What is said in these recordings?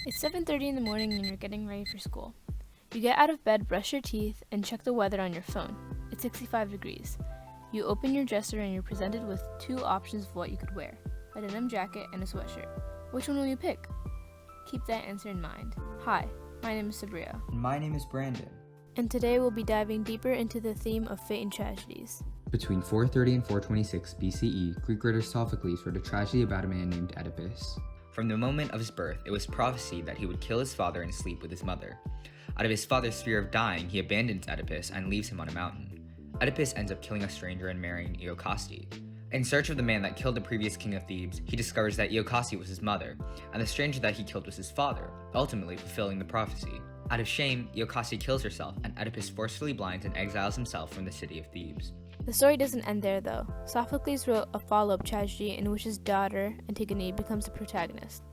It's 7:30 in the morning and you're getting ready for school. You get out of bed, brush your teeth, and check the weather on your phone. It's 65 degrees. You open your dresser and you're presented with two options of what you could wear: a denim jacket and a sweatshirt. Which one will you pick? Keep that answer in mind. Hi, my name is Sabria. And my name is Brandon. And today we'll be diving deeper into the theme of fate and tragedies. Between 430 and 426 BCE, Greek writer Sophocles wrote a tragedy about a man named Oedipus. From the moment of his birth, it was prophesied that he would kill his father and sleep with his mother. Out of his father's fear of dying, he abandons Oedipus and leaves him on a mountain. Oedipus ends up killing a stranger and marrying Iocaste. In search of the man that killed the previous king of Thebes, he discovers that Iocaste was his mother, and the stranger that he killed was his father, ultimately fulfilling the prophecy. Out of shame, Iocaste kills herself, and Oedipus forcefully blinds and exiles himself from the city of Thebes. The story doesn't end there, though. Sophocles wrote a follow-up tragedy in which his daughter, Antigone, becomes the protagonist.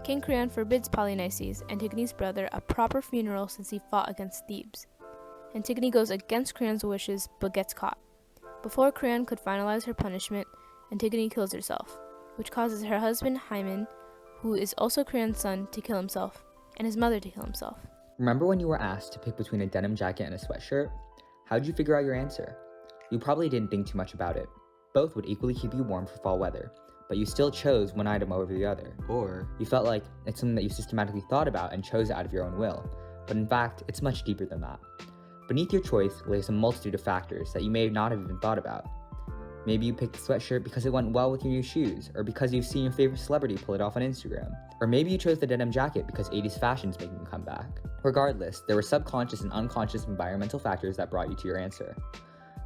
King Creon forbids Polynices, Antigone's brother, a proper funeral since he fought against Thebes. Antigone goes against Creon's wishes, but gets caught. Before Creon could finalize her punishment, Antigone kills herself, which causes her husband, Hymen, who is also Creon's son, to kill himself, and his mother to kill himself. Remember when you were asked to pick between a denim jacket and a sweatshirt? How'd you figure out your answer? You probably didn't think too much about it. Both would equally keep you warm for fall weather, but you still chose one item over the other. Or, You felt like it's something that you systematically thought about and chose out of your own will, but in fact, it's much deeper than that. Beneath your choice lays a multitude of factors that you may not have even thought about. Maybe you picked the sweatshirt because it went well with your new shoes, or because you've seen your favorite celebrity pull it off on Instagram. Or maybe you chose the denim jacket because 80s fashion's making a comeback. Regardless, there were subconscious and unconscious environmental factors that brought you to your answer.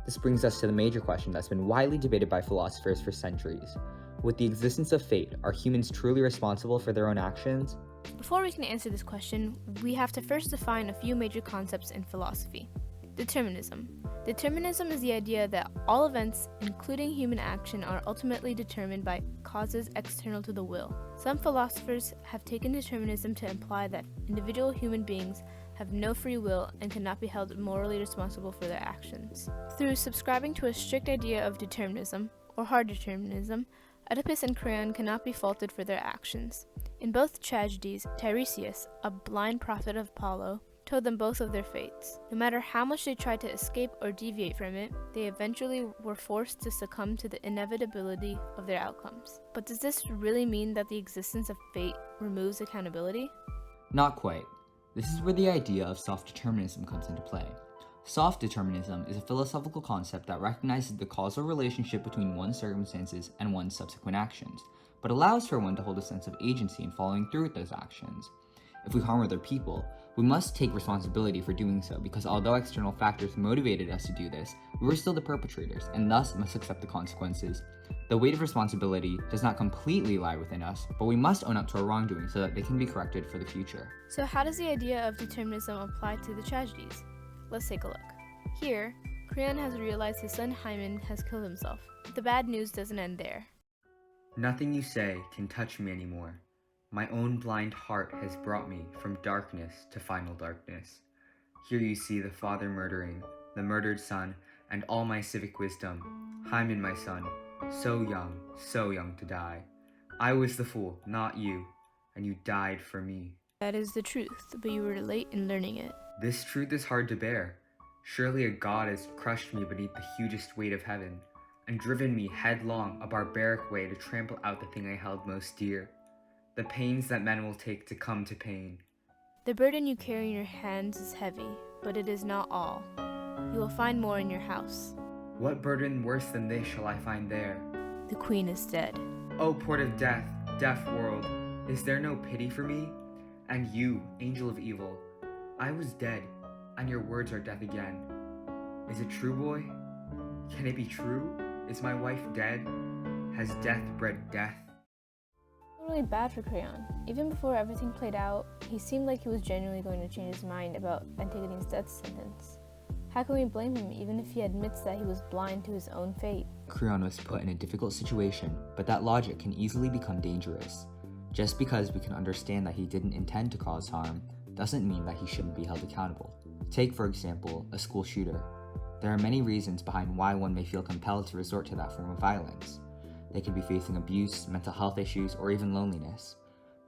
This brings us to the major question that's been widely debated by philosophers for centuries. With the existence of fate, are humans truly responsible for their own actions? Before we can answer this question, we have to first define a few major concepts in philosophy. Determinism. Determinism is the idea that all events, including human action, are ultimately determined by causes external to the will. Some philosophers have taken determinism to imply that individual human beings have no free will and cannot be held morally responsible for their actions. Through subscribing to a strict idea of determinism, or hard determinism, Oedipus and Creon cannot be faulted for their actions. In both tragedies, Tiresias, a blind prophet of Apollo, told them both of their fates. No matter how much they tried to escape or deviate from it, they eventually were forced to succumb to the inevitability of their outcomes. But does this really mean that the existence of fate removes accountability? not quite. This is where the idea of soft determinism comes into play. Soft determinism is a philosophical concept that recognizes the causal relationship between one's circumstances and one's subsequent actions, but allows for one to hold a sense of agency in following through with those actions. If we harm other people, we must take responsibility for doing so, because although external factors motivated us to do this, we were still the perpetrators and thus must accept the consequences. The weight of responsibility does not completely lie within us, but we must own up to our wrongdoing so that they can be corrected for the future. So how does the idea of determinism apply to the tragedies? Let's take a look. Here, Creon has realized his son Hymen has killed himself. But the bad news doesn't end there. Nothing you say can touch me anymore. My own blind heart has brought me from darkness to final darkness. Here you see the father murdering, the murdered son, and all my civic wisdom. Hymen, my son, so young to die. I was the fool, not you, and you died for me. That is the truth, but you were late in learning it. This truth is hard to bear. Surely a god has crushed me beneath the hugest weight of heaven, and driven me headlong a barbaric way to trample out the thing I held most dear. The pains that men will take to come to pain. The burden you carry in your hands is heavy, but it is not all. You will find more in your house. What burden worse than this shall I find there? The queen is dead. O port of death, deaf world, is there no pity for me? And you, angel of evil, I was dead, and your words are death again. Is it true, boy? Can it be true? Is my wife dead? Has death bred death? Really bad for Creon. Even before everything played out, he seemed like he was genuinely going to change his mind about Antigone's death sentence. How can we blame him even if he admits that he was blind to his own fate? Creon was put in a difficult situation, but that logic can easily become dangerous. Just because we can understand that he didn't intend to cause harm, doesn't mean that he shouldn't be held accountable. Take, for example, a school shooter. There are many reasons behind why one may feel compelled to resort to that form of violence. They could be facing abuse, mental health issues, or even loneliness.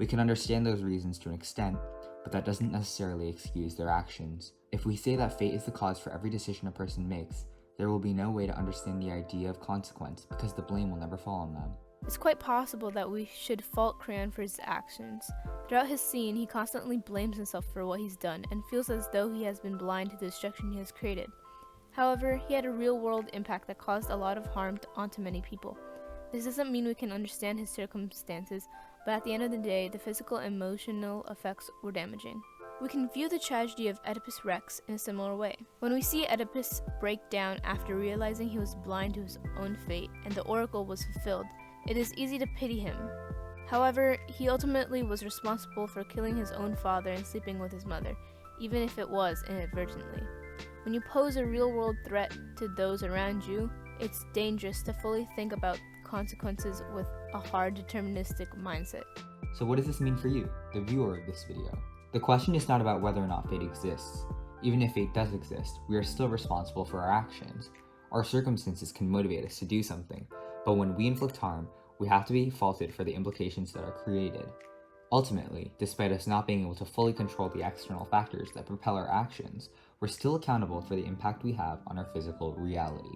We can understand those reasons to an extent, but that doesn't necessarily excuse their actions. If we say that fate is the cause for every decision a person makes, there will be no way to understand the idea of consequence because the blame will never fall on them. It's quite possible that we should fault Crayon for his actions. Throughout his scene, he constantly blames himself for what he's done and feels as though he has been blind to the destruction he has created. However, he had a real-world impact that caused a lot of harm onto many people. This doesn't mean we can understand his circumstances, but at the end of the day, the physical and emotional effects were damaging. We can view the tragedy of Oedipus Rex in a similar way. When we see Oedipus break down after realizing he was blind to his own fate and the oracle was fulfilled, it is easy to pity him. However, he ultimately was responsible for killing his own father and sleeping with his mother, even if it was inadvertently. When you pose a real-world threat to those around you, it's dangerous to fully think about consequences with a hard, deterministic mindset. So what does this mean for you, the viewer of this video? The question is not about whether or not fate exists. Even if fate does exist, we are still responsible for our actions. Our circumstances can motivate us to do something, but when we inflict harm, we have to be faulted for the implications that are created. Ultimately, despite us not being able to fully control the external factors that propel our actions, we're still accountable for the impact we have on our physical reality.